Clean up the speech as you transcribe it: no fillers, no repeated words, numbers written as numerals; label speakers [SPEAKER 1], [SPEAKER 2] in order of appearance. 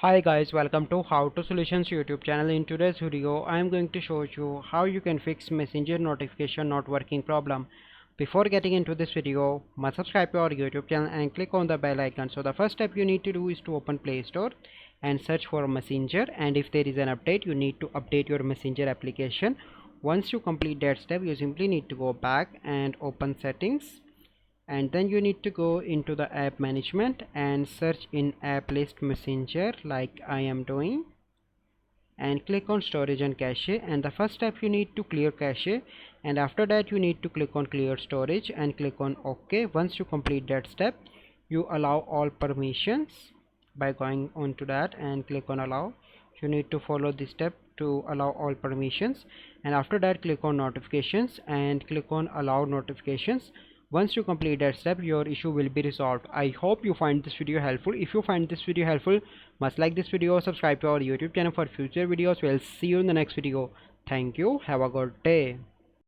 [SPEAKER 1] Hi guys, welcome to How to Solutions YouTube channel. In today's video I am going to show you how you can fix Messenger notification not working problem. Before getting into this video, must subscribe to our YouTube channel and click on the bell icon. So the first step you need to do is to open Play Store and search for Messenger, and if there is an update you need to update your Messenger application. Once you complete that step you simply need to go back and open settings, and then you need to go into the app management and search in app list Messenger like I am doing, and click on storage and cache. And the first step you need to clear cache, and after that you need to click on clear storage and click on OK. Once you complete that step you allow all permissions by going on to that and click on allow. You need to follow this step to allow all permissions, and after that click on notifications and click on allow notifications. Once you complete that step your issue will be resolved. I hope you find this video helpful. If you find this video helpful, must like this video, subscribe to our YouTube channel for future videos. We'll see you in the next video. Thank you, have a good day.